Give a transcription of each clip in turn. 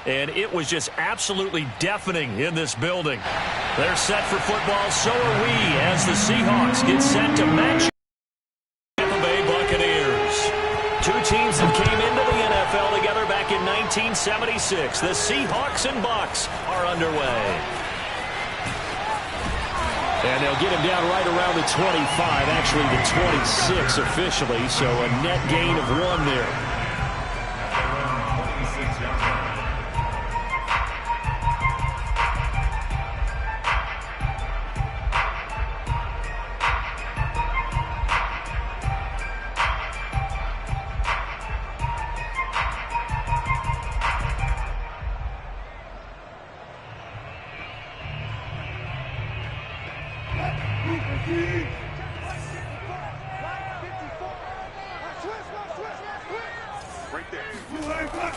and it was just absolutely deafening in this building. They're set for football, so are we, as the Seahawks get set to match Tampa Bay Buccaneers. Two teams that came into the NFL together back in 1976. The Seahawks and Bucs are underway. And they'll get him down right around the 25, actually the 26 officially, so a net gain of 1 there.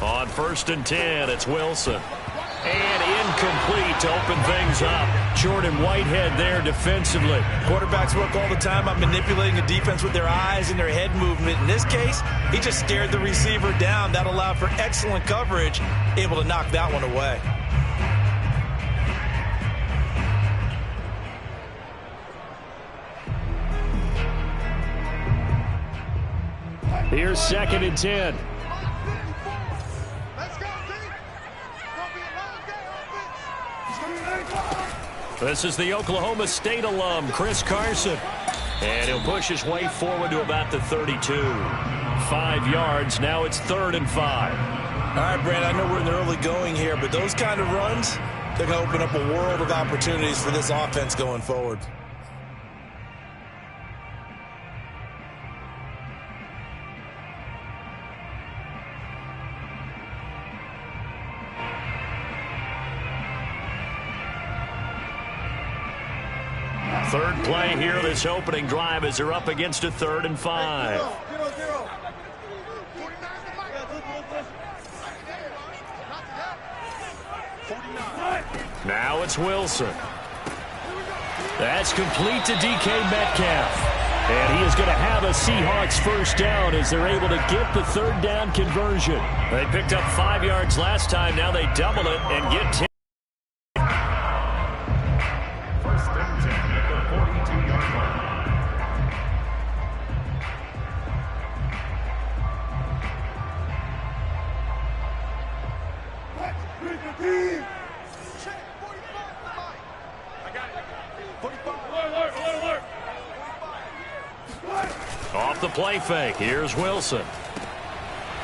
On 1st and 10, it's Wilson. And incomplete to open things up. Jordan Whitehead there defensively. Quarterbacks work all the time on manipulating a defense with their eyes and their head movement. In this case, he just stared the receiver down. That allowed for excellent coverage, able to knock that one away. Here's 2nd and 10. This is the Oklahoma State alum, Chris Carson. And he'll push his way forward to about the 32. 5 yards. Now it's 3rd and 5. All right, Brand, I know we're in the early going here, but those kind of runs, they're going to open up a world of opportunities for this offense going forward. Third play here, this opening drive, as they're up against a 3rd and 5. Now it's Wilson. That's complete to DK Metcalf. And he is going to have a Seahawks first down as they're able to get the 3rd down conversion. They picked up 5 yards last time. Now they double it and get 10. Off the play fake, here's Wilson.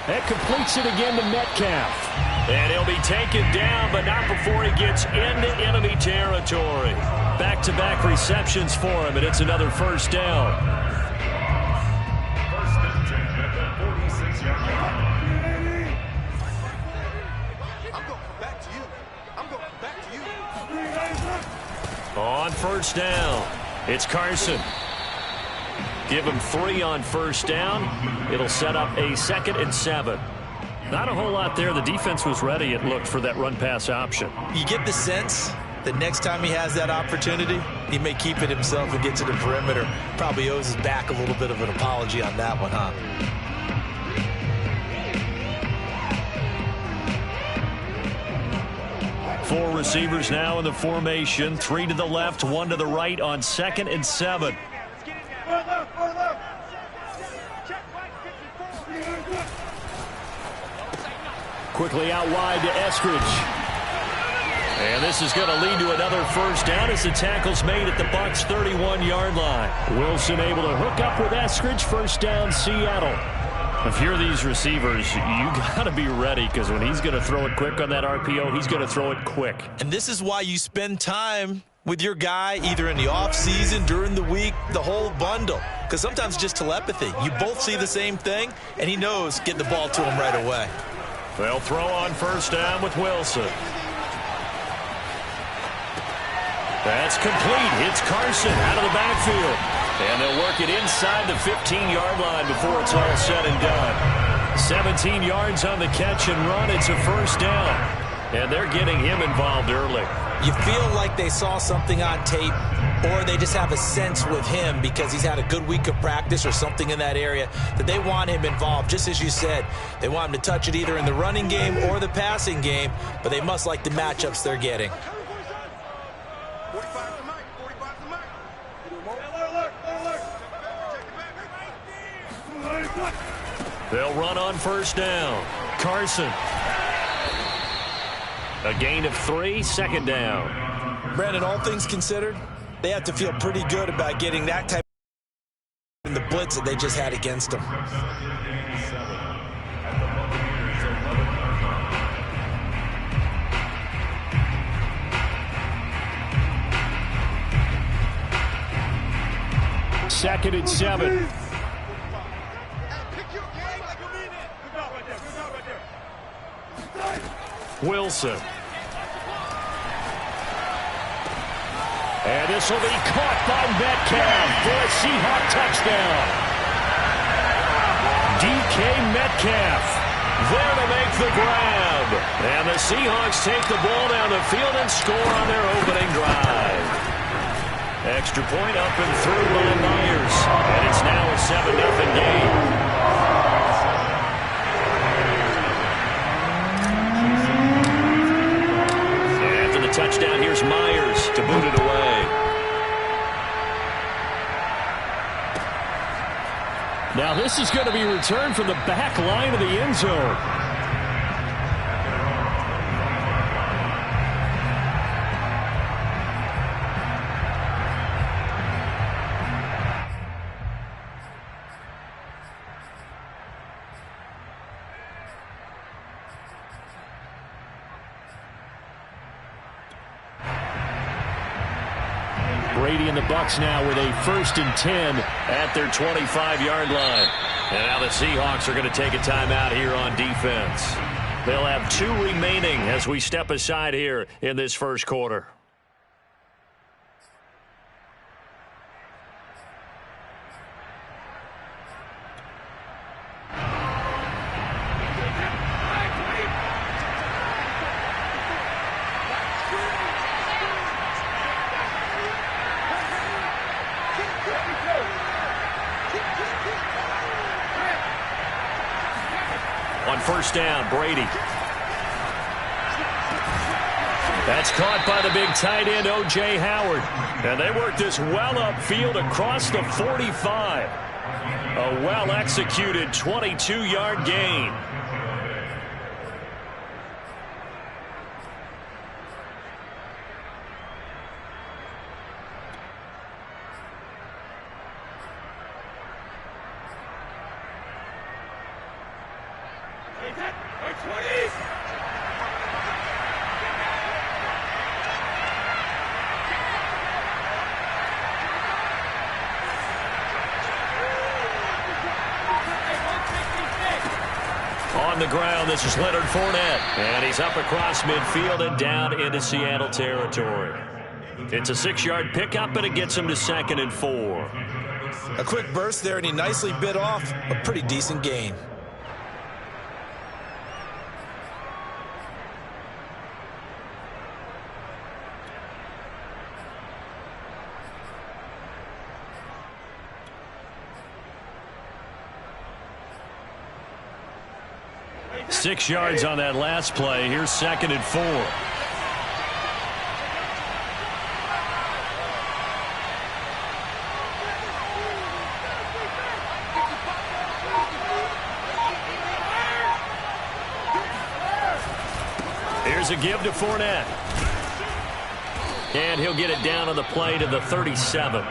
That completes it again to Metcalf. And he'll be taken down, but not before he gets into enemy territory. Back-to-back receptions for him, and it's another first down. On first down, it's Carson. Give him 3 on first down. It'll set up a 2nd and 7. Not a whole lot there. The defense was ready, it looked, for that run-pass option. You get the sense that next time he has that opportunity, he may keep it himself and get to the perimeter. Probably owes his back a little bit of an apology on that one, huh? Four receivers now in the formation. 3 to the left, 1 to the right on 2nd and 7. Quickly out wide to Eskridge. And this is going to lead to another first down as the tackle's made at the Bucs' 31-yard line. Wilson able to hook up with Eskridge. First down, Seattle. If you're these receivers, you got to be ready, because when he's going to throw it quick on that RPO, he's going to throw it quick. And this is why you spend time with your guy either in the offseason, during the week, the whole bundle. Because sometimes it's just telepathy. You both see the same thing, and he knows get the ball to him right away. They'll throw on first down with Wilson. That's complete. It's Carson out of the backfield. And they'll work it inside the 15-yard line before it's all said and done. 17 yards on the catch and run. It's a first down. And they're getting him involved early. You feel like they saw something on tape, or they just have a sense with him because he's had a good week of practice or something in that area that they want him involved. Just as you said, they want him to touch it either in the running game or the passing game, but they must like the matchups they're getting. They'll run on first down. Carson. A gain of 3, second down. Brandon, all things considered, they have to feel pretty good about getting that type of the blitz that they just had against them. Second and 7. Wilson. And this will be caught by Metcalf for a Seahawk touchdown. DK Metcalf there to make the grab. And the Seahawks take the ball down the field and score on their opening drive. Extra point up and through by Myers. And it's now a 7-0 game. Touchdown, here's Myers to boot it away. Now this is going to be returned from the back line of the end zone. Brady and the Bucs now with a 1st and 10 at their 25-yard line. And now the Seahawks are going to take a timeout here on defense. They'll have 2 remaining as we step aside here in this first quarter. On first down, Brady. That's caught by the big tight end, O.J. Howard. And they work this well upfield across the 45. A well-executed 22-yard gain. On the ground, this is Leonard Fournette. And he's up across midfield and down into Seattle territory. It's a 6-yard pickup, and it gets him to 2nd and 4. A quick burst there, and he nicely bit off a pretty decent gain. Six yards on that last play. Here's 2nd and 4. Here's a give to Fournette. And he'll get it down on the play to the 37.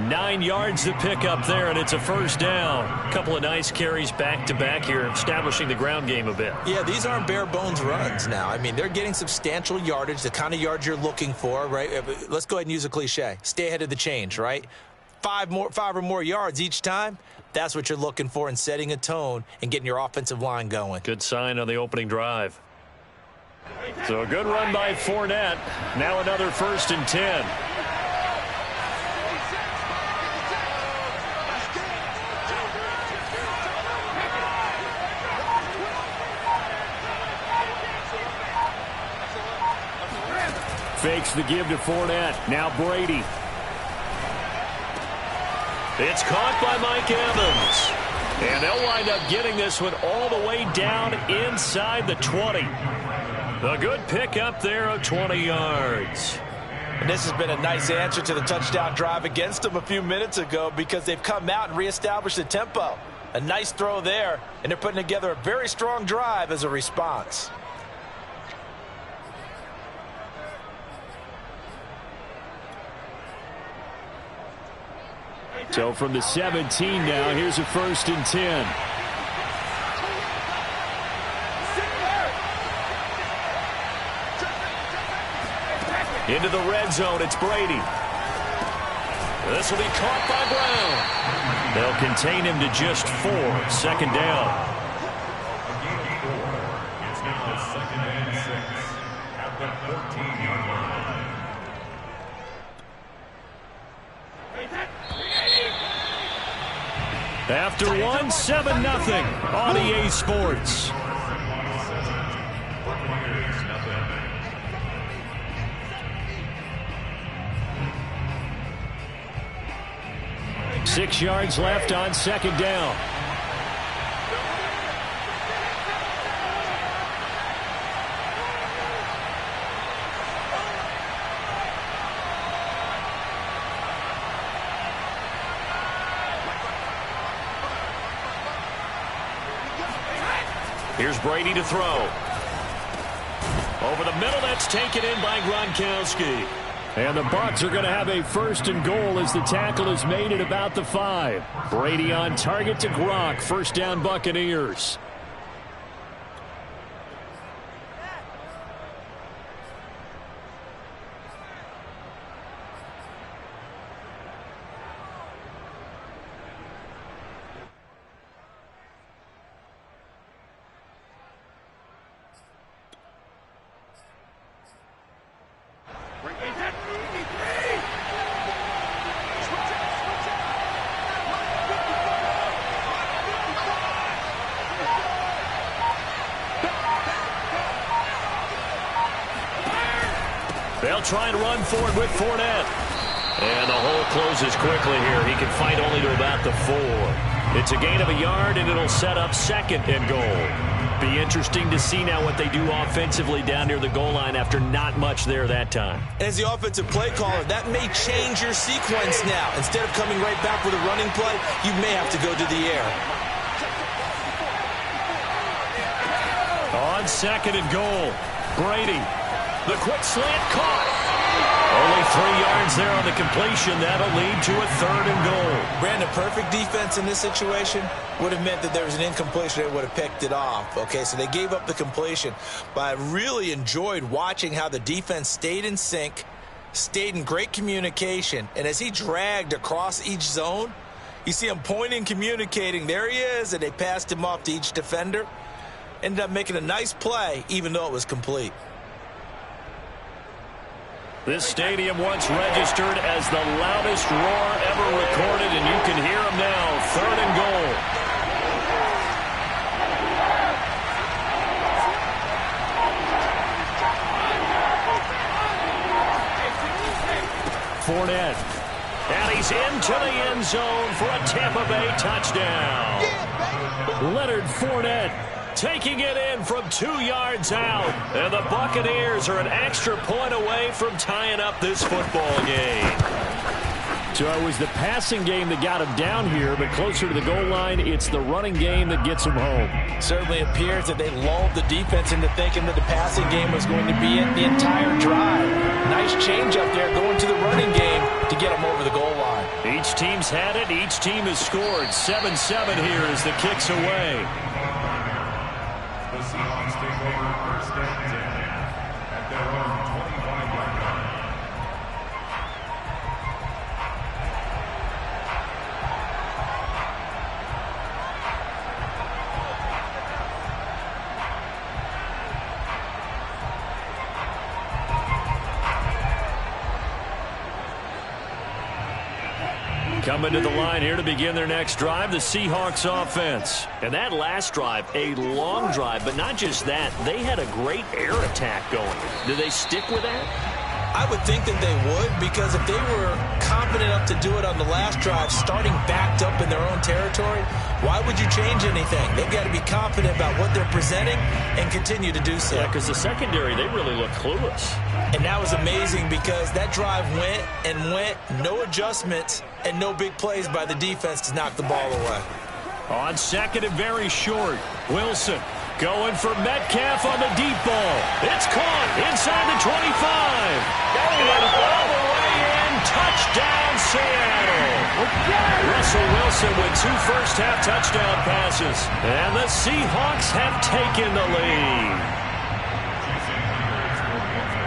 9 yards to pick up there, and it's a first down. A couple of nice carries back-to-back here, establishing the ground game a bit. Yeah, these aren't bare-bones runs now. I mean, they're getting substantial yardage, the kind of yards you're looking for, right? Let's go ahead and use a cliche. Stay ahead of the change, right? 5 or more yards each time, that's what you're looking for in setting a tone and getting your offensive line going. Good sign on the opening drive. So a good run by Fournette. Now another 1st and 10. Fakes the give to Fournette. Now Brady. It's caught by Mike Evans. And they'll wind up getting this one all the way down inside the 20. A good pickup there of 20 yards. And this has been a nice answer to the touchdown drive against them a few minutes ago because they've come out and reestablished the tempo. A nice throw there, and they're putting together a very strong drive as a response. So from the 17 now, here's a 1st and 10. Into the red zone, it's Brady. This will be caught by Brown. They'll contain him to just 4. 2nd down. It's now 2nd and 6 at the 14-yard line. After 1, 7-0 on EA Sports. Six yards left on 2nd down. Here's Brady to throw. Over the middle, that's taken in by Gronkowski. And the Bucs are going to have a 1st and goal as the tackle is made at about the 5. Brady on target to Gronk. 1st down Buccaneers. They'll try and run forward with Fournette. And the hole closes quickly here. He can fight only to about the 4. It's a gain of a yard, and it'll set up 2nd and goal. Be interesting to see now what they do offensively down near the goal line after not much there that time. As the offensive play caller, that may change your sequence now. Instead of coming right back with a running play, you may have to go to the air. On 2nd and goal, Brady. The quick slant caught. Only 3 yards there on the completion. That'll lead to a 3rd and goal. Brandon, perfect defense in this situation would have meant that there was an incompletion. They would have picked it off. Okay, so they gave up the completion. But I really enjoyed watching how the defense stayed in sync, stayed in great communication. And as he dragged across each zone, you see him pointing, communicating. There he is, and they passed him off to each defender. Ended up making a nice play, even though it was complete. This stadium once registered as the loudest roar ever recorded, and you can hear them now. 3rd and goal. Fournette. And he's into the end zone for a Tampa Bay touchdown. Leonard Fournette taking it in from 2 yards out. And the Buccaneers are an extra point away from tying up this football game. So it was the passing game that got him down here, but closer to the goal line, it's the running game that gets him home. Certainly appears that they lulled the defense into thinking that the passing game was going to be it the entire drive. Nice change up there going to the running game to get them over the goal line. Each team's had it. Each team has scored. 7-7 here as the kick's away. The Seahawks take over 1st and 10 at their own 25-yard line. Coming to the line here to begin their next drive, the Seahawks offense. And that last drive, a long drive, but not just that. They had a great air attack going. Do they stick with that? I would think that they would, because if they were confident enough to do it on the last drive, starting backed up in their own territory, why would you change anything? They've got to be confident about what they're presenting and continue to do so. Yeah, because the secondary, they really look clueless. And that was amazing because that drive went and went, no adjustments and no big plays by the defense to knock the ball away. On second and very short, Wilson going for Metcalf on the deep ball. It's caught inside the 25. And all the way in, touchdown Seattle. Russell Wilson with 2 first-half touchdown passes. And the Seahawks have taken the lead.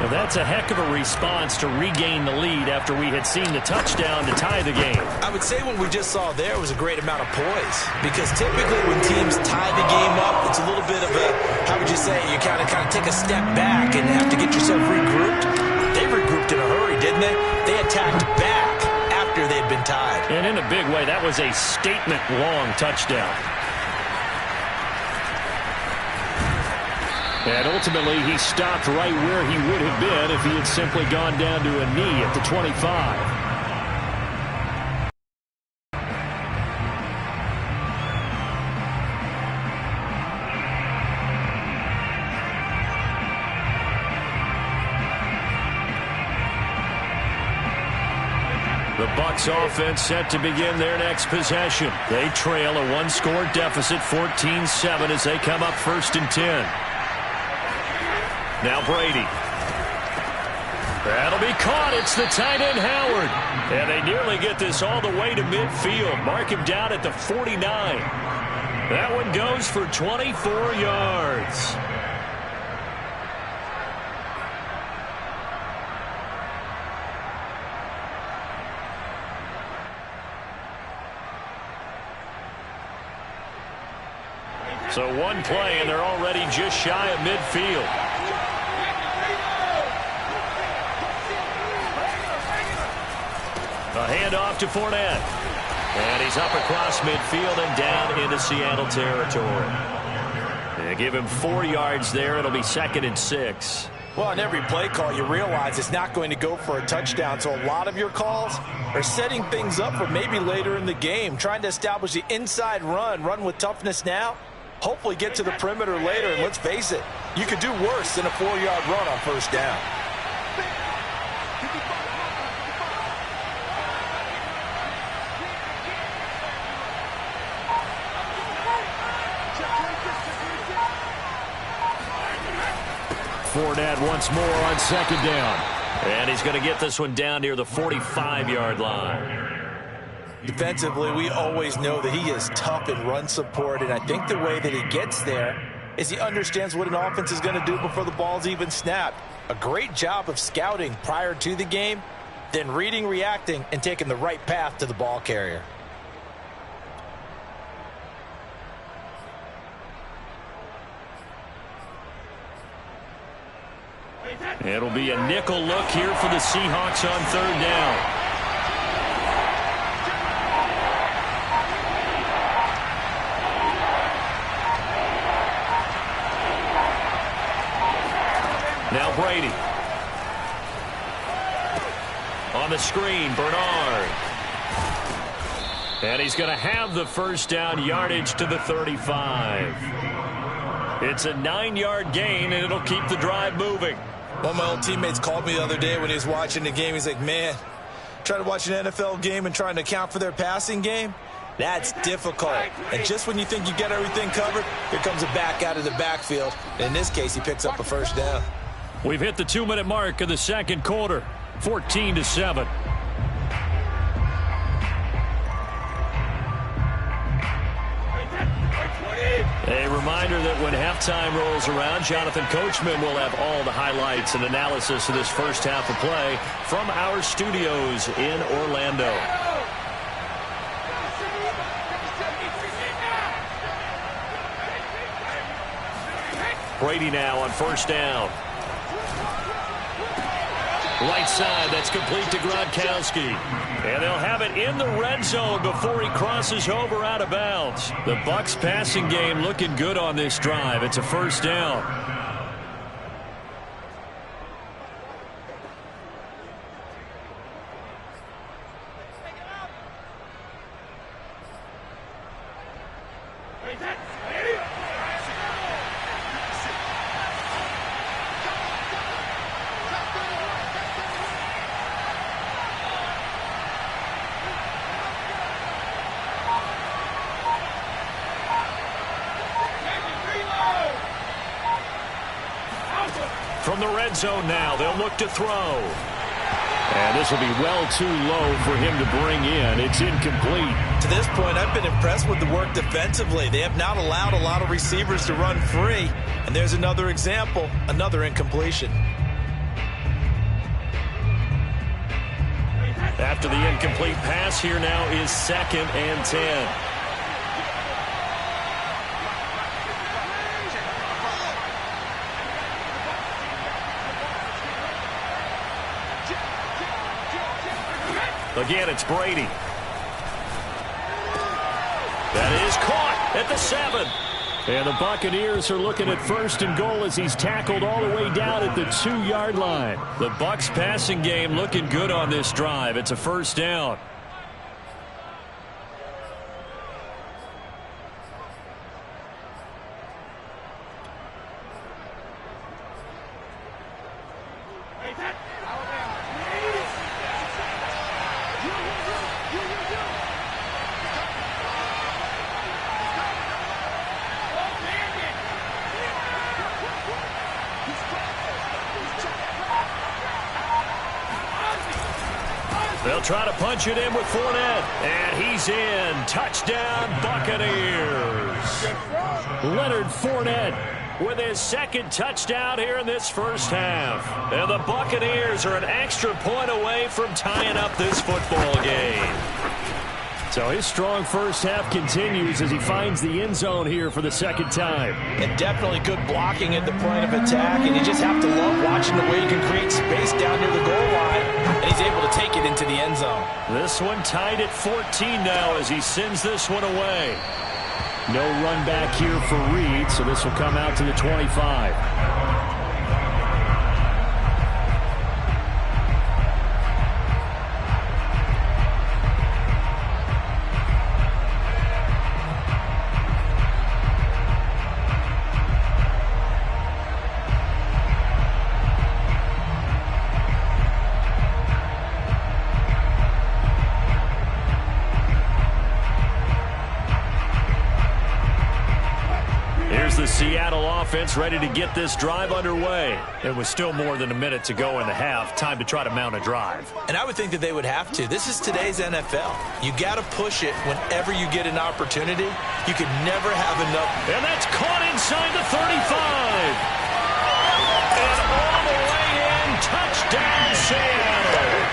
Well, that's a heck of a response to regain the lead after we had seen the touchdown to tie the game. I would say what we just saw there was a great amount of poise, because typically when teams tie the game up, it's a little bit of a, how would you say, you kind of take a step back and have to get yourself regrouped. They regrouped in a hurry, didn't they? They attacked back after they'd been tied. And in a big way, that was a statement-long touchdown. And ultimately, he stopped right where he would have been if he had simply gone down to a knee at the 25. The Bucs offense set to begin their next possession. They trail a 1-score deficit, 14-7, as they come up 1st and 10. Now Brady. That'll be caught. It's the tight end, Howard. And they nearly get this all the way to midfield. Mark him down at the 49. That one goes for 24 yards. So one play, and they're already just shy of midfield. A handoff to Fournette. And he's up across midfield and down into Seattle territory. They give him 4 yards there. It'll be 2nd and 6. Well, on every play call, you realize it's not going to go for a touchdown. So a lot of your calls are setting things up for maybe later in the game, trying to establish the inside run with toughness now, hopefully get to the perimeter later. And let's face it, you could do worse than a 4-yard run on 1st down. Fournette once more on 2nd down. And he's going to get this one down near the 45-yard line. Defensively, we always know that he is tough in run support, and I think the way that he gets there is he understands what an offense is going to do before the ball's even snapped. A great job of scouting prior to the game, then reading, reacting, and taking the right path to the ball carrier. It'll be a nickel look here for the Seahawks on 3rd down. Now Brady. On the screen, Bernard. And he's going to have the 1st down, yardage to the 35. It's a 9-yard gain, and it'll keep the drive moving. One of my old teammates called me the other day when he was watching the game. He's like, man, trying to watch an NFL game and trying to account for their passing game, that's difficult. And just when you think you get everything covered, here comes a back out of the backfield. In this case, he picks up a 1st down. We've hit the 2-minute mark of the 2nd quarter, 14-7. A reminder that when halftime rolls around, Jonathan Coachman will have all the highlights and analysis of this 1st half of play from our studios in Orlando. Brady now on 1st down. Right side, that's complete to Gronkowski. And they'll have it in the red zone before he crosses over out of bounds. The Bucs passing game looking good on this drive. It's a 1st down. From the red zone now, they'll look to throw. And this will be well too low for him to bring in. It's incomplete. To this point, I've been impressed with the work defensively. They have not allowed a lot of receivers to run free. And there's another example, another incompletion. After the incomplete pass, here now is 2nd and 10. Again, it's Brady. That is caught at the 7. And the Buccaneers are looking at 1st and goal as he's tackled all the way down at the 2-yard line. The Bucs passing game looking good on this drive. It's a 1st down. They'll try to punch it in with Fournette. And he's in. Touchdown, Buccaneers. Leonard Fournette with his 2nd touchdown here in this first half. And the Buccaneers are an extra point away from tying up this football game. So his strong first half continues as he finds the end zone here for the 2nd time. And definitely good blocking at the point of attack. And you just have to love watching the way he can create space down near the goal line. And he's able to take it into the end zone. This one tied at 14 now as he sends this one away. No run back here for Reed, so this will come out to the 25. The Seattle offense ready to get this drive underway. It was still more than a minute to go in the half. Time to try to mount a drive. And I would think that they would have to. This is today's NFL. You got to push it whenever you get an opportunity. You can never have enough. And that's caught inside the 35. And all the way in. Touchdown, Seattle.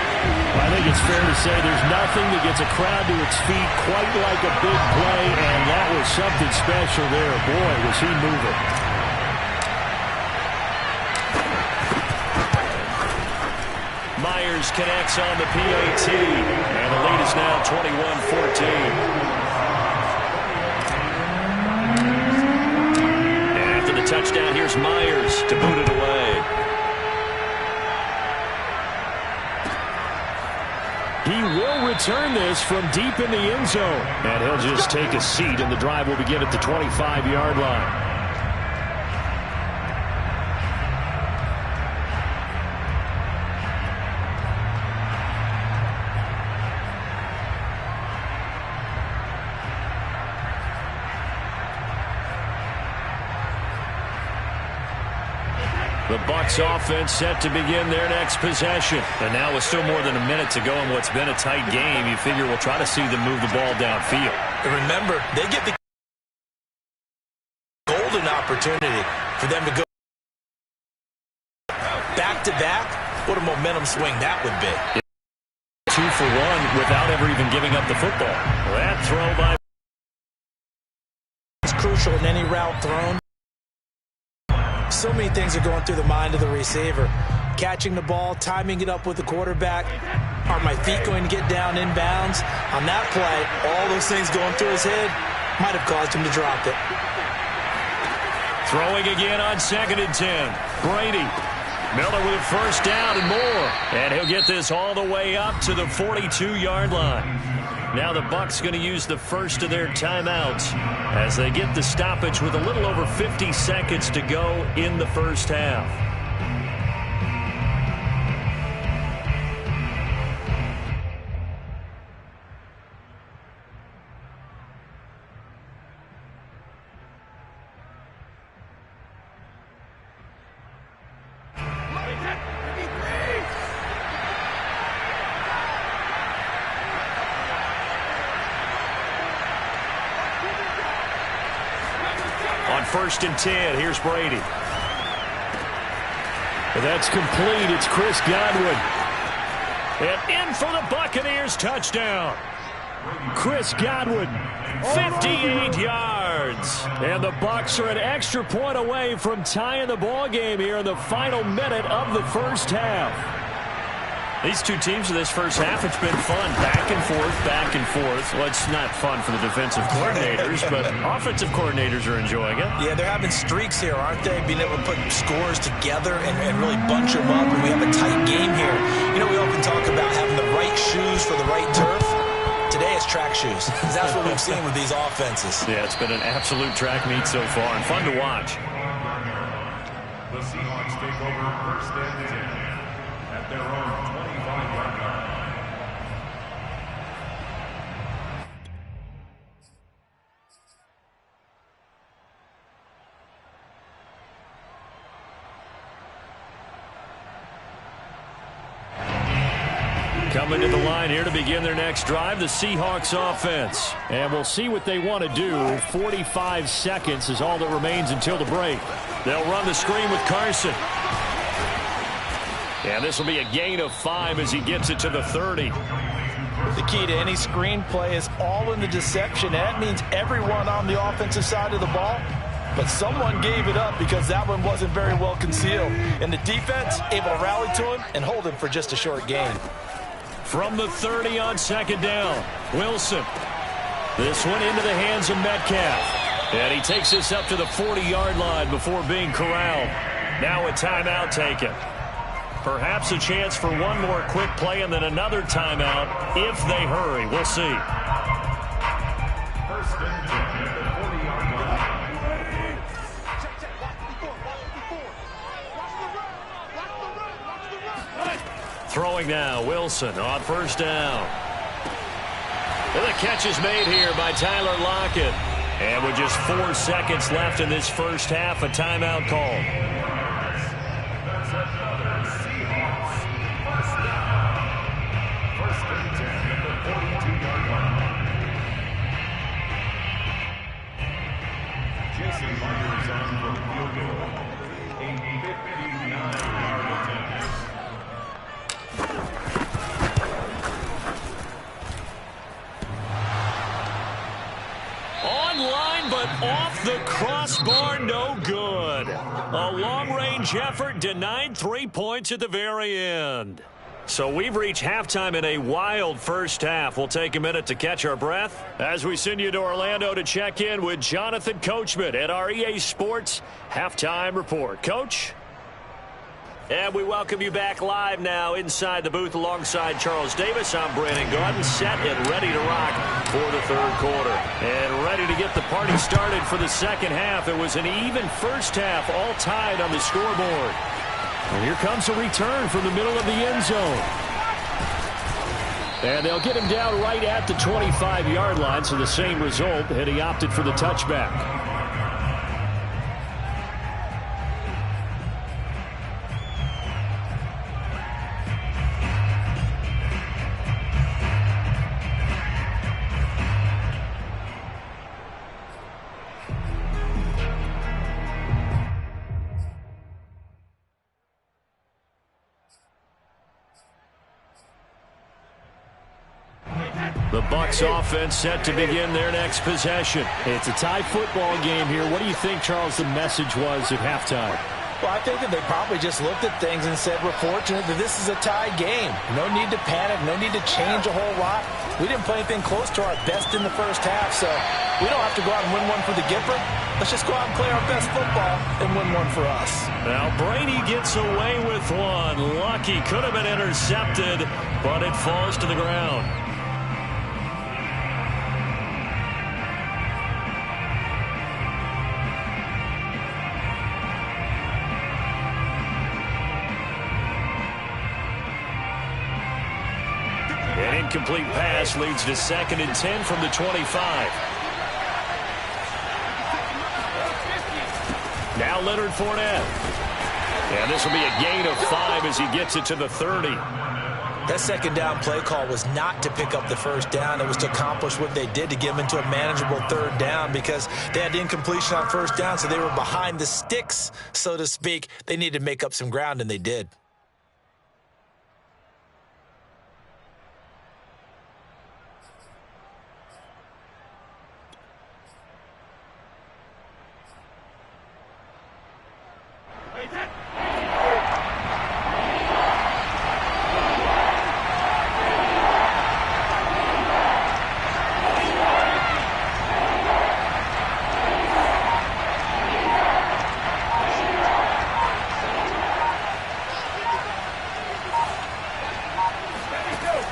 I think it's fair to say there's nothing that gets a crowd to its feet quite like a big play, and that was something special there. Boy, was he moving. Myers connects on the PAT, and the lead is now 21-14. And after the touchdown, here's Myers to boot it away. He will return this from deep in the end zone. And he'll just take a seat, and the drive will begin at the 25-yard line. The Bucs offense set to begin their next possession. And now with still more than a minute to go in what's been a tight game, you figure we'll try to see them move the ball downfield. And remember, they get the golden opportunity for them to go back-to-back. What a momentum swing that would be. 2 for 1 without ever even giving up the football. That throw by... It's crucial in any route thrown. So many things are going through the mind of the receiver. Catching the ball, timing it up with the quarterback. Are my feet going to get down inbounds? On that play, all those things going through his head might have caused him to drop it. Throwing again on 2nd and 10. Brady. Miller with first down and more. And he'll get this all the way up to the 42-yard line. Now the Bucs going to use the first of their timeouts as they get the stoppage with a little over 50 seconds to go in the first half. On 1st and 10, here's Brady. That's complete. It's Chris Godwin. And in for the Buccaneers touchdown. Chris Godwin, 58 yards. And the Bucs are an extra point away from tying the ball game here in the final minute of the first half. These two teams in this first half, it's been fun. Back and forth, back and forth. Well, it's not fun for the defensive coordinators, but offensive coordinators are enjoying it. Yeah, they're having streaks here, aren't they? Being able to put scores together and really bunch them up, and we have a tight game here. You know, we often talk about having the right shoes for the right turf. Today it's track shoes. That's what we've seen with these offenses. Yeah, it's been an absolute track meet so far and fun to watch. The Seahawks take over 1st and 10 at their own 25-yard line. Coming to the line here to begin their next drive, the Seahawks offense. And we'll see what they want to do. 45 seconds is all that remains until the break. They'll run the screen with Carson. And this will be a gain of 5 as he gets it to the 30. The key to any screen play is all in the deception. That means everyone on the offensive side of the ball. But someone gave it up because that one wasn't very well concealed. And the defense able to rally to him and hold him for just a short gain. From the 30 on 2nd down, Wilson. This one into the hands of Metcalf. And he takes this up to the 40-yard line before being corralled. Now a timeout taken. Perhaps a chance for one more quick play and then another timeout if they hurry. We'll see. 1st and 10 at the 40-yard line. Throwing now, Wilson on 1st down. And the catch is made here by Tyler Lockett. And with just 4 seconds left in this first half, a timeout call. That's another Seahawks 1st down. 1st and 10 at the 42-yard line. Jason Myers on for the field goal. A 59-yard attempt. Online, but off the crossbar, no good. A long-range effort denied 3 points at the very end. So we've reached halftime in a wild first half. We'll take a minute to catch our breath as we send you to Orlando to check in with Jonathan Coachman at our EA Sports Halftime Report. Coach? And we welcome you back live now inside the booth alongside Charles Davis. I'm Brandon Gaudin, set and ready to rock for the third quarter. And ready to get the party started for the second half. It was an even first half, all tied on the scoreboard. And here comes a return from the middle of the end zone. And they'll get him down right at the 25-yard line, so the same result, and he opted for the touchback. The Bucs offense set to begin their next possession. It's a tie football game here. What do you think, Charles, the message was at halftime? Well, I think that they probably just looked at things and said, we're fortunate that this is a tie game. No need to panic, no need to change a whole lot. We didn't play anything close to our best in the first half, so we don't have to go out and win one for the Gipper. Let's just go out and play our best football and win one for us. Now Brady gets away with one. Lucky, could have been intercepted, but it falls to the ground. incomplete pass leads to 2nd and 10 from the 25. Now Leonard Fournette. And this will be a gain of 5 as he gets it to the 30. That second down play call was not to pick up the first down. It was to accomplish what they did, to get them into a manageable 3rd down, because they had incompletion on 1st down, so they were behind the sticks, so to speak. They needed to make up some ground, and they did.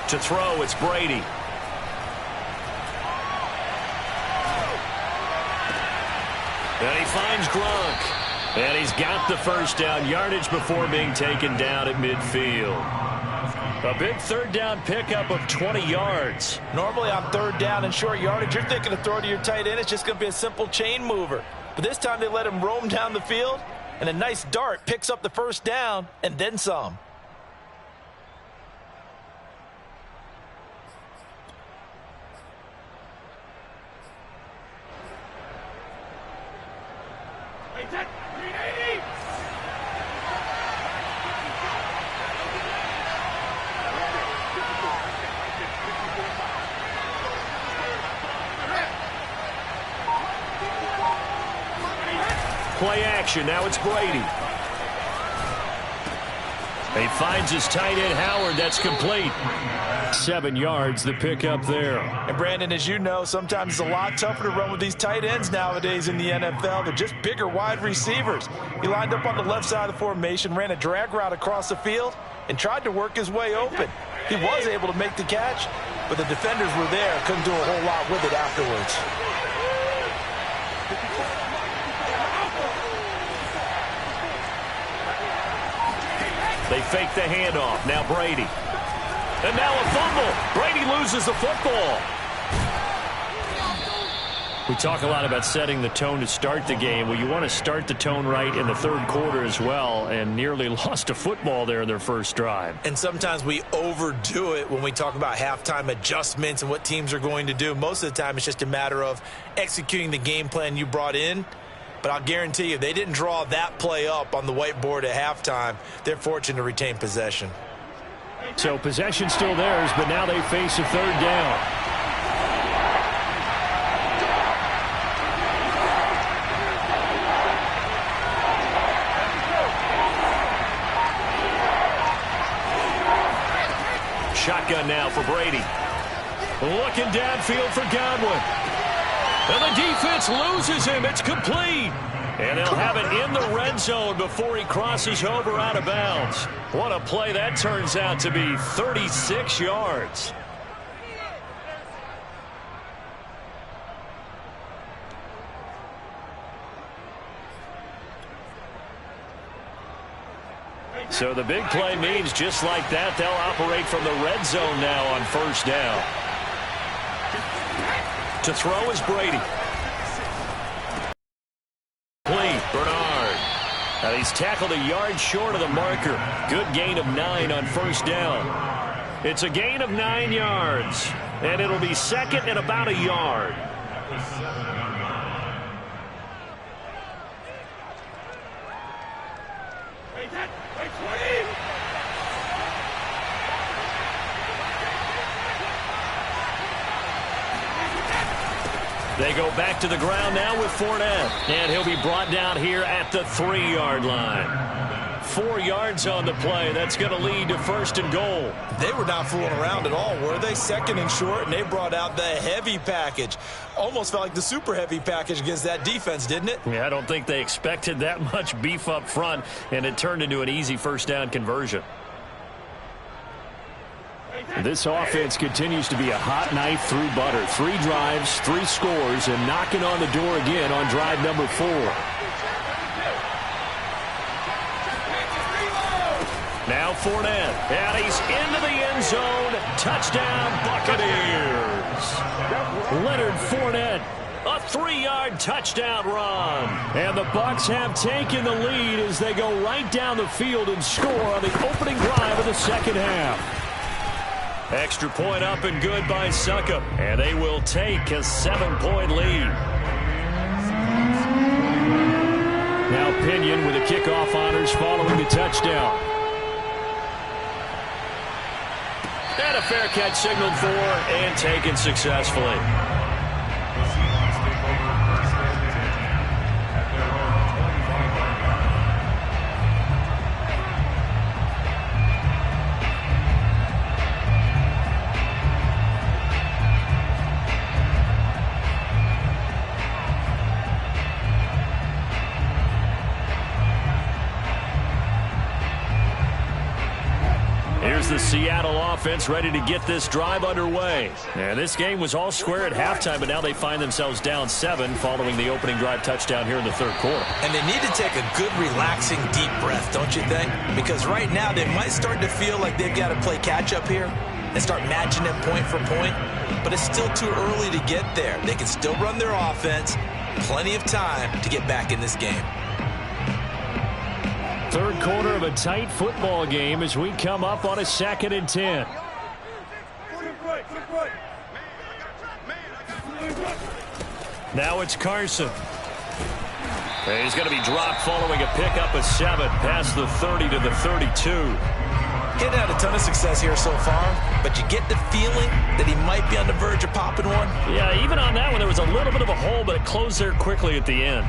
To throw, it's Brady. And he finds Gronk. And he's got the first down yardage before being taken down at midfield. A big 3rd down pickup of 20 yards. Normally on 3rd down and short yardage, you're thinking of throwing to your tight end. It's just going to be a simple chain mover. But this time they let him roam down the field, and a nice dart picks up the first down and then some. Play action. Now it's Brady. He finds his tight end, Howard. That's complete. 7 yards, the pickup there. And, Brandon, as you know, sometimes it's a lot tougher to run with these tight ends nowadays in the NFL. They're just bigger wide receivers. He lined up on the left side of the formation, ran a drag route across the field, and tried to work his way open. He was able to make the catch, but the defenders were there. Couldn't do a whole lot with it afterwards. They fake the handoff. Now Brady. And now a fumble. Brady loses the football. We talk a lot about setting the tone to start the game. Well, you want to start the tone right in the 3rd quarter as well, and nearly lost a football there in their first drive. And sometimes we overdo it when we talk about halftime adjustments and what teams are going to do. Most of the time it's just a matter of executing the game plan you brought in. But I'll guarantee you, they didn't draw that play up on the whiteboard at halftime. They're fortunate to retain possession. So possession still theirs, but now they face a 3rd down. Shotgun now for Brady. Looking downfield for Godwin. And the defense loses him. It's complete. And they'll have it in the red zone before he crosses over out of bounds. What a play that turns out to be. 36 yards. So the big play means just like that, they'll operate from the red zone now on 1st down. To throw is Brady. Bernard. Now he's tackled a yard short of the marker. Good gain of 9 on 1st down. It's a gain of 9 yards. And it'll be 2nd and about a yard. They go back to the ground now with Fournette. And he'll be brought down here at the 3-yard line. 4 yards on the play. That's going to lead to 1st and goal. They were not fooling around at all, were they? 2nd and short, and they brought out the heavy package. Almost felt like the super heavy package against that defense, didn't it? Yeah, I don't think they expected that much beef up front, and it turned into an easy 1st down conversion. This offense continues to be a hot knife through butter. 3 drives, 3 scores, and knocking on the door again on drive number 4. Now Fournette, and he's into the end zone. Touchdown, Buccaneers. Leonard Fournette, a 3-yard touchdown run. And the Bucs have taken the lead as they go right down the field and score on the opening drive of the second half. Extra point up and good by Succop, and they will take a 7-point lead. Now Pinion with the kickoff honors following the touchdown. And a fair catch signaled for and taken successfully. The Seahawks take over first and 10 at their own 25-yard line. Here's the Seattle offense ready to get this drive underway. And this game was all square at halftime, but now they find themselves down 7 following the opening drive touchdown here in the third quarter. And they need to take a good, relaxing, deep breath, don't you think? Because right now they might start to feel like they've got to play catch-up here and start matching it point for point. But it's still too early to get there. They can still run their offense. Plenty of time to get back in this game. Third quarter of a tight football game as we come up on a 2nd and 10. Now it's Carson. And he's going to be dropped following a pickup of 7 past the 30 to the 32. He's had a ton of success here so far, but you get the feeling that he might be on the verge of popping one. Yeah, even on that one, there was a little bit of a hole, but it closed there quickly at the end.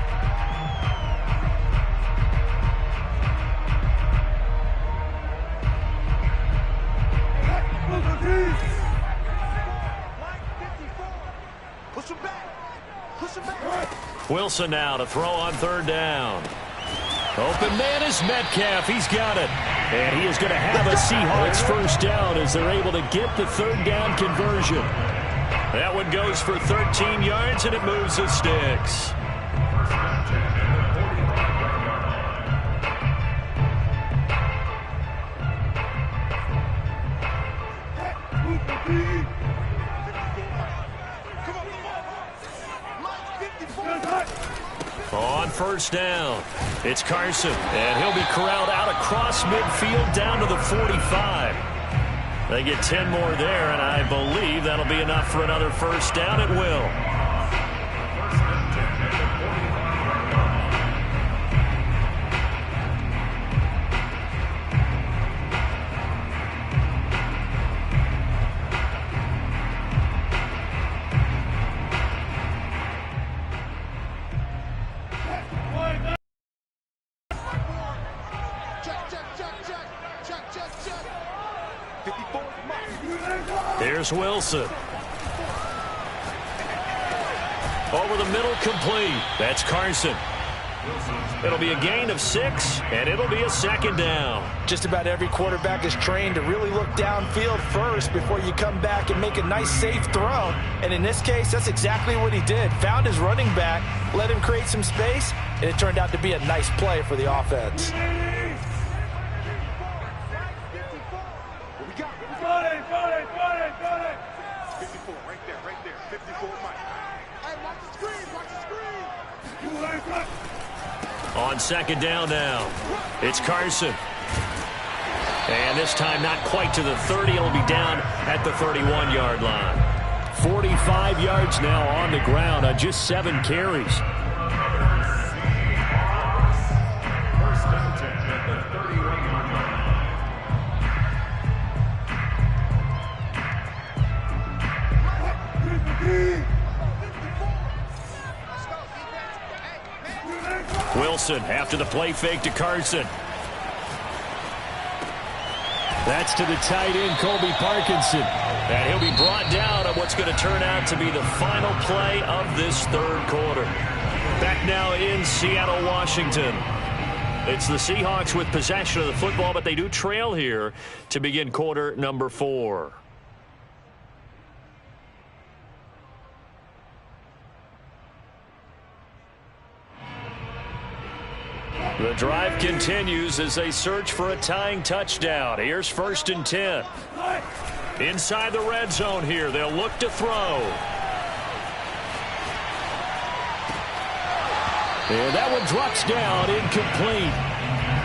Wilson now to throw on 3rd down. Open man is Metcalf. He's got it. And he is going to have a Seahawks first down as they're able to get the 3rd down conversion. That one goes for 13 yards, and it moves the sticks. On 1st down, it's Carson, and he'll be corralled out across midfield down to the 45. They get 10 more there, and I believe that'll be enough for another first down. It will. First and 10 at the 45-yard line. Here's Wilson. Over the middle, complete. That's Carson. It'll be a gain of 6, and it'll be a 2nd down. Just about every quarterback is trained to really look downfield first before you come back and make a nice, safe throw. And in this case, that's exactly what he did. Found his running back, let him create some space, and it turned out to be a nice play for the offense. On 2nd down now, it's Carson. And this time not quite to the 30. It'll be down at the 31-yard line. 45 yards now on the ground on just 7 carries. First and 10 at the 31-yard line. Wilson after the play fake to Carson. That's to the tight end, Colby Parkinson. And he'll be brought down on what's going to turn out to be the final play of this third quarter. Back now in Seattle, Washington. It's the Seahawks with possession of the football, but they do trail here to begin quarter number 4. The drive continues as they search for a tying touchdown. Here's 1st and 10. Inside the red zone here. They'll look to throw. And that one drops down, incomplete.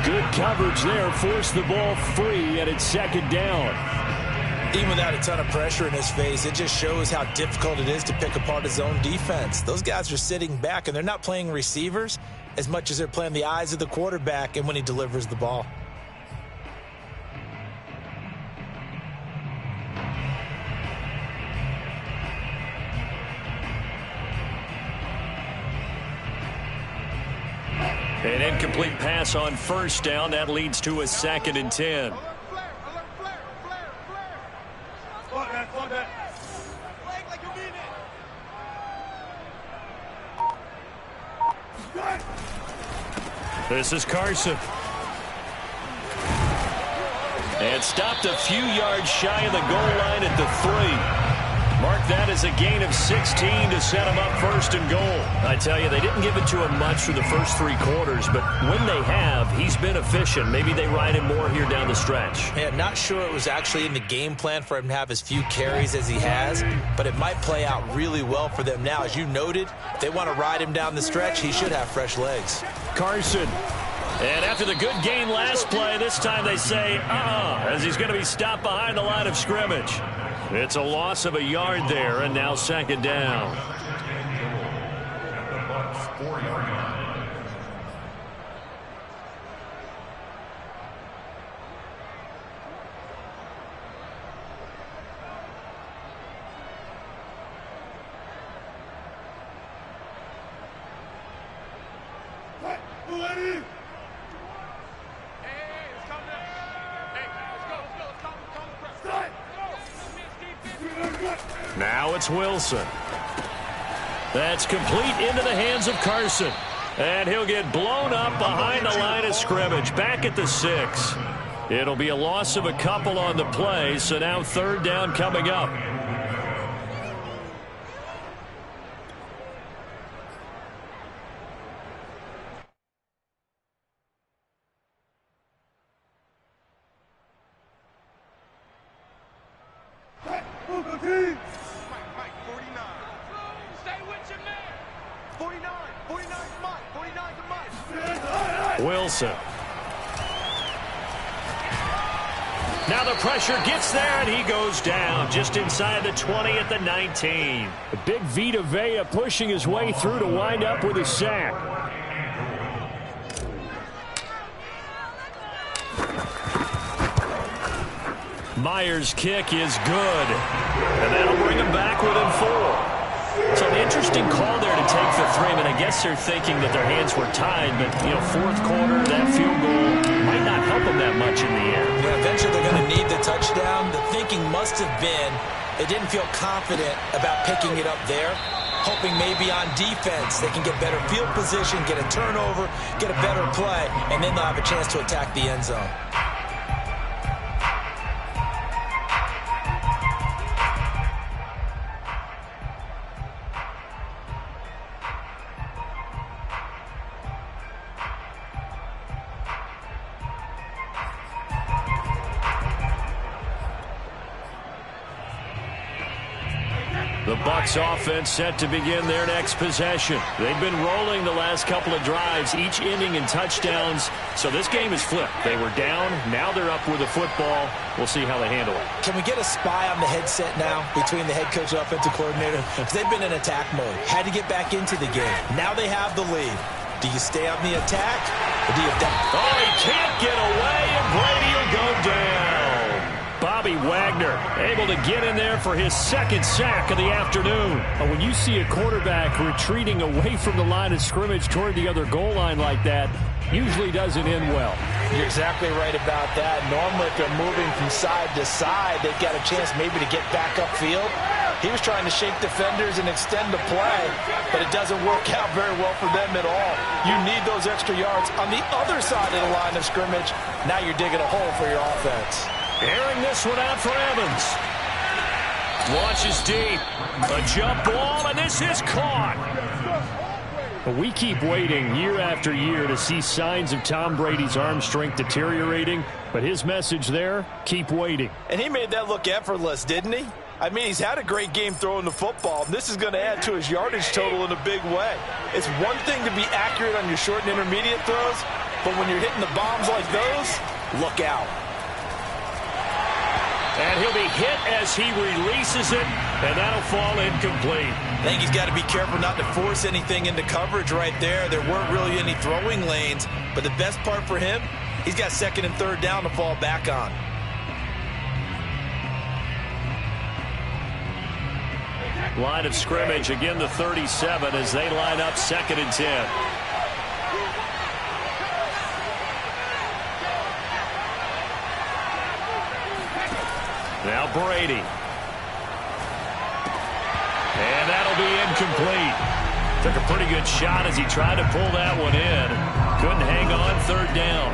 Good coverage there. Forced the ball free, and it's 2nd down. Even without a ton of pressure in his face, it just shows how difficult it is to pick apart his own defense. Those guys are sitting back, and they're not playing receivers as much as they're playing the eyes of the quarterback and when he delivers the ball. An incomplete pass on 1st down. That leads to a 2nd and 10. This is Carson. And stopped a few yards shy of the goal line at the 3. Mark that as a gain of 16 to set him up 1st and goal. I tell you, they didn't give it to him much for the first 3 quarters, but when they have, he's been efficient. Maybe they ride him more here down the stretch. Yeah, not sure it was actually in the game plan for him to have as few carries as he has, but it might play out really well for them now. As you noted, if they want to ride him down the stretch, he should have fresh legs. Carson. And after the good gain last play, this time they say, as he's going to be stopped behind the line of scrimmage. It's a loss of a yard there, and now 2nd down. At the Bucs 4-yard line. Now it's Wilson. That's complete into the hands of Carson. And he'll get blown up behind the line of scrimmage. Back at the 6. It'll be a loss of a couple on the play, so now 3rd down coming up. Wilson. Now the pressure gets there, and he goes down just inside the 20 at the 19. The big Vita Vea pushing his way through to wind up with a sack. Myers' kick is good, and that'll bring him back within 4. So an interesting call there to take the 3. I guess they're thinking that their hands were tied, but, 4th quarter, that field goal might not help them that much in the end. Yeah, eventually they're going to need the touchdown. The thinking must have been they didn't feel confident about picking it up there, hoping maybe on defense they can get better field position, get a turnover, get a better play, and then they'll have a chance to attack the end zone. The Bucs offense set to begin their next possession. They've been rolling the last couple of drives, each ending in touchdowns. So this game is flipped. They were down. Now they're up with the football. We'll see how they handle it. Can we get a spy on the headset now between the head coach and offensive coordinator? Because they've been in attack mode. Had to get back into the game. Now they have the lead. Do you stay on the attack or do you Oh, he can't get away, and Brady will go down. Bobby Wagner able to get in there for his 2nd sack of the afternoon. When you see a quarterback retreating away from the line of scrimmage toward the other goal line like that, usually doesn't end well. You're exactly right about that. Normally, if they're moving from side to side, they've got a chance maybe to get back upfield. He was trying to shake defenders and extend the play, but it doesn't work out very well for them at all. You need those extra yards on the other side of the line of scrimmage. Now you're digging a hole for your offense. Airing this one out for Evans. Launches deep. A jump ball, and this is caught. But we keep waiting year after year to see signs of Tom Brady's arm strength deteriorating. But his message there, keep waiting. And he made that look effortless, didn't he? I mean, he's had a great game throwing the football. This is going to add to his yardage total in a big way. It's one thing to be accurate on your short and intermediate throws, but when you're hitting the bombs like those, look out. And he'll be hit as he releases it, and that'll fall incomplete. I think he's got to be careful not to force anything into coverage right there. There weren't really any throwing lanes, but the best part for him, he's got second and third down to fall back on. Line of scrimmage, again the 37 as they line up second and 10. Now Brady. And that'll be incomplete. Took a pretty good shot as he tried to pull that one in. Couldn't hang on, third down.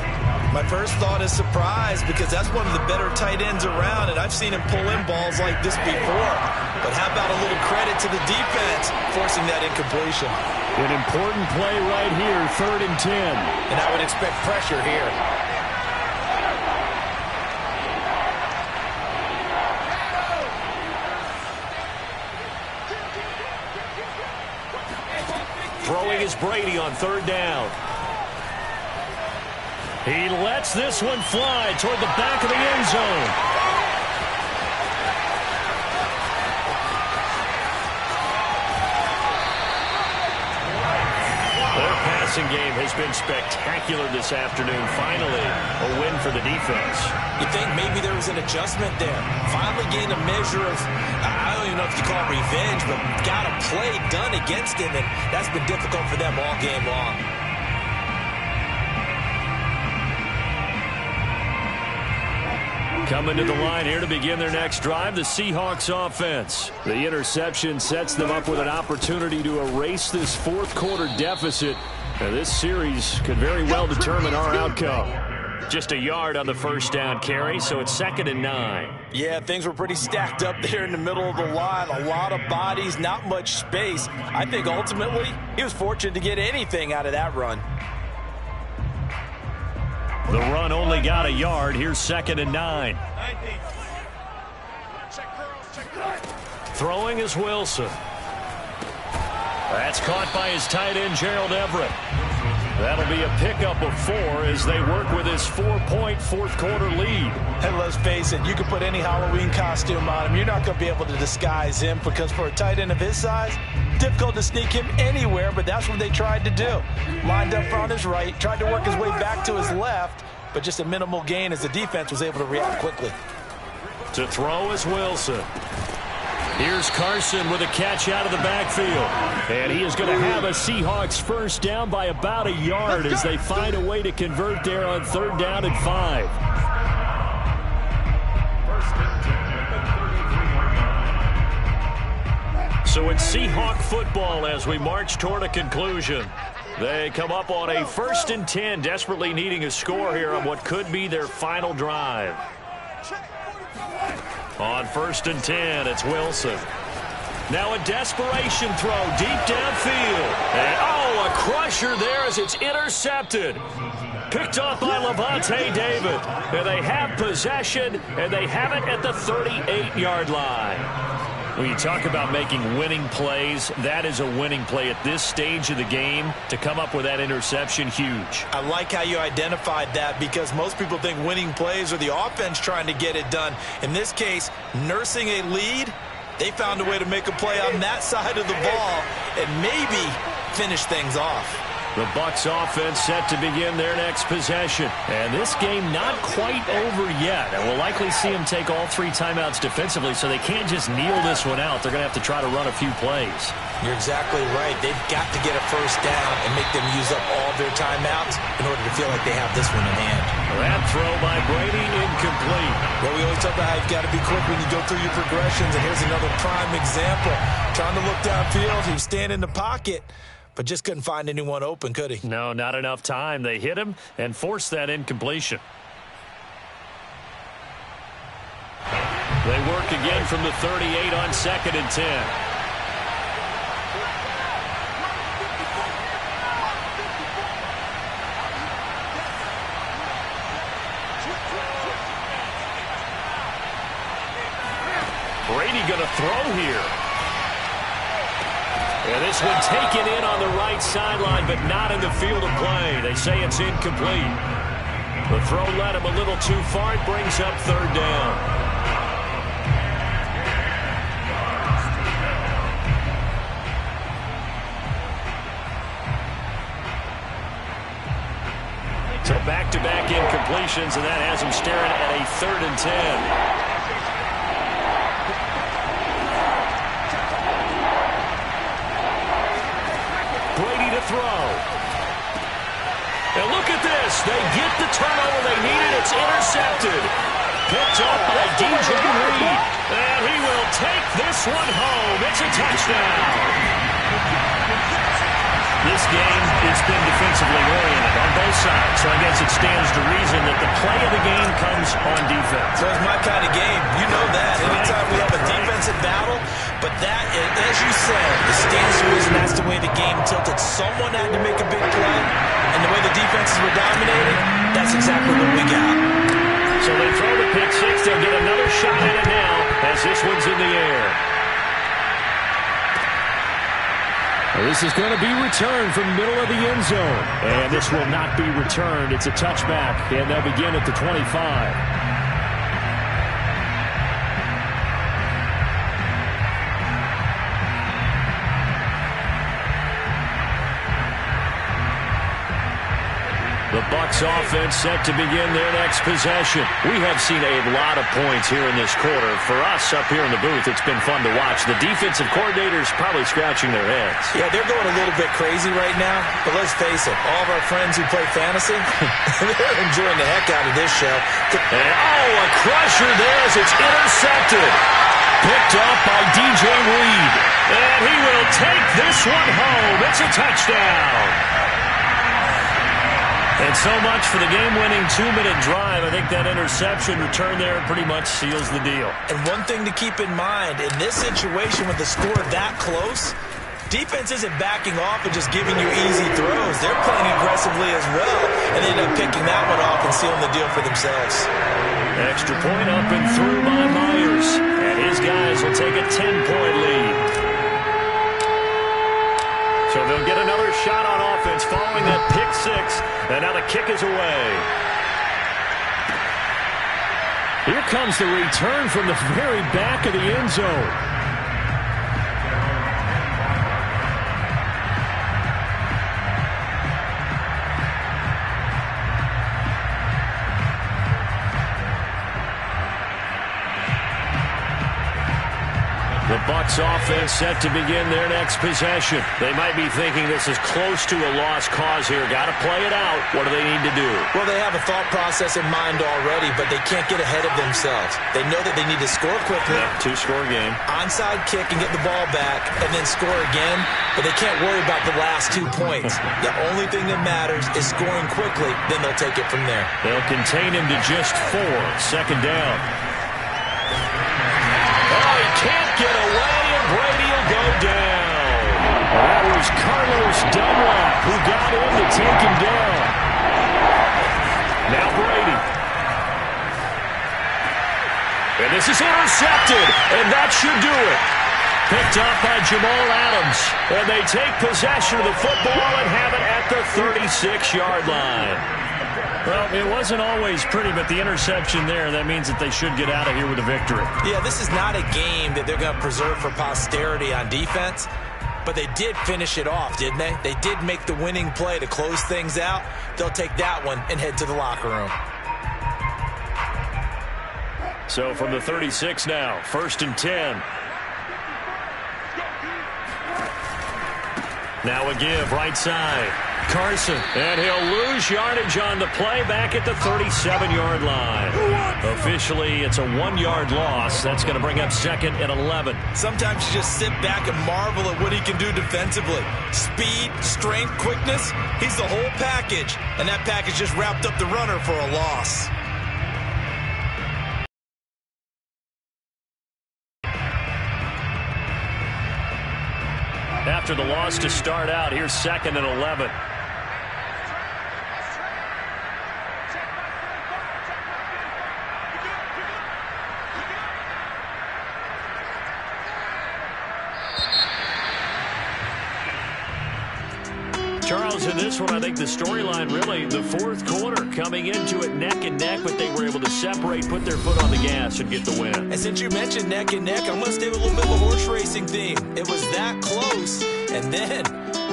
My first thought is surprise because that's one of the better tight ends around, and I've seen him pull in balls like this before. But how about a little credit to the defense forcing that incompletion? An important play right here, third and 10. And I would expect pressure here. Throwing is Brady on third down. He lets this one fly toward the back of the end zone. Their passing game has been spectacular this afternoon. Finally, a win for the defense. You think maybe there was an adjustment there. Finally gained a measure of, I don't even know if you call it revenge, but got a play done against him, and that's been difficult for them all game long. Coming to the line here to begin their next drive, the Seahawks offense. The interception sets them up with an opportunity to erase this fourth quarter deficit. Now, this series could very well determine our outcome. Just a yard on the first down carry, so it's second and 9. Yeah, things were pretty stacked up there in the middle of the line. A lot of bodies, not much space. I think ultimately he was fortunate to get anything out of that run. The run only got a yard. Here's second and 9. Throwing is Wilson. That's caught by his tight end, Gerald Everett. That'll be a pickup of 4 as they work with his 4-point fourth quarter lead. And let's face it, you can put any Halloween costume on him. You're not going to be able to disguise him because for a tight end of his size, difficult to sneak him anywhere, but that's what they tried to do. Lined up on his right, tried to work his way back to his left, but just a minimal gain as the defense was able to react quickly. To throw is Wilson. Here's Carson with a catch out of the backfield. And he is going to have a Seahawks first down by about a yard as they find a way to convert there on third down and 5. So it's Seahawk football as we march toward a conclusion. They come up on a first and 10, desperately needing a score here on what could be their final drive. On first and 10, it's Wilson. Now a desperation throw deep downfield. And a crusher there as it's intercepted. Picked off by Levante David. And they have possession, and they have it at the 38-yard line. When you talk about making winning plays, that is a winning play at this stage of the game. To come up with that interception, huge. I like how you identified that because most people think winning plays are the offense trying to get it done. In this case, nursing a lead, they found a way to make a play on that side of the ball and maybe finish things off. The Bucs offense set to begin their next possession. And this game not quite over yet. And we'll likely see them take all 3 timeouts defensively, so they can't just kneel this one out. They're going to have to try to run a few plays. You're exactly right. They've got to get a first down and make them use up all their timeouts in order to feel like they have this one in hand. That throw by Brady incomplete. Well, we always talk about how you've got to be quick when you go through your progressions, and here's another prime example. Trying to look downfield, he was standing in the pocket, but just couldn't find anyone open, could he? No, not enough time. They hit him and forced that incompletion. They work again from the 38 on second and 10. Brady going to throw here. And this one taken in on the right sideline, but not in the field of play. They say it's incomplete. The throw led him a little too far. It brings up third down. So back-to-back incompletions, and that has him staring at a 3rd and 10. Brady to throw. And look at this. They get the turnover they needed. It's intercepted. Picked up by DJ Reed. And he will take this one home. It's a touchdown. This game, it's been defensively oriented on both sides, so I guess it stands to reason that the play of the game comes on defense. So it's my kind of game. You know that. Anytime we have a defensive battle, but that, as you said, it stands to reason that's the way the game tilted. Someone had to make a big play, and the way the defenses were dominating, that's exactly what we got. So they throw the pick six. They'll get another shot at it now as this one's in the air. This is going to be returned from the middle of the end zone. And this will not be returned. It's a touchback, and they'll begin at the 25. The Bucs offense set to begin their next possession. We have seen a lot of points here in this quarter. For us up here in the booth, it's been fun to watch. The defensive coordinators probably scratching their heads. Yeah, they're going a little bit crazy right now. But let's face it, all of our friends who play fantasy, they're enjoying the heck out of this show. And, a crusher there as it's intercepted. Picked up by DJ Reed. And he will take this one home. It's a touchdown. And so much for the game-winning 2-minute drive. I think that interception return there pretty much seals the deal. And one thing to keep in mind, in this situation with the score that close, defense isn't backing off and just giving you easy throws. They're playing aggressively as well, and they end up picking that one off and sealing the deal for themselves. Extra point up and through by Myers. And his guys will take a 10-point lead. So they'll get another shot on offense following that pick six. And now the kick is away. Here comes the return from the very back of the end zone. The Bucs offense set to begin their next possession. They might be thinking this is close to a lost cause here. Got to play it out. What do they need to do? Well, they have a thought process in mind already, but they can't get ahead of themselves. They know that they need to score quickly. Yeah, two-score game. Onside kick and get the ball back, and then score again. But they can't worry about the last 2 points. The only thing that matters is scoring quickly. Then they'll take it from there. They'll contain him to just 4. Second down. Can't get away, and Brady will go down. That was Carlos Dunlap who got in to take him down. Now Brady. And this is intercepted, and that should do it. Picked up by Jamal Adams. And they take possession of the football and have it at the 36-yard line. Well, it wasn't always pretty, but the interception there, that means that they should get out of here with a victory. Yeah, this is not a game that they're going to preserve for posterity on defense, but they did finish it off, didn't they? They did make the winning play to close things out. They'll take that one and head to the locker room. So from the 36 now, 1st and 10. Now a give, right side. Carson, and he'll lose yardage on the play back at the 37-yard line. Officially, it's a 1-yard loss. That's going to bring up 2nd and 11. Sometimes you just sit back and marvel at what he can do defensively. Speed, strength, quickness, he's the whole package. And that package just wrapped up the runner for a loss. After the loss to start out, here's 2nd and 11. Charles, in this one, I think the storyline really, the fourth quarter, coming into it neck and neck, but they were able to separate, put their foot on the gas, and get the win. And since you mentioned neck and neck, I'm going to stay with a little bit of a horse racing theme. It was that close, and then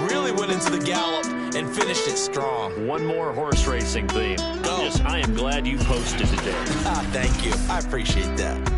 really went into the gallop and finished it strong. One more horse racing theme. I am glad you posted today. Thank you. I appreciate that.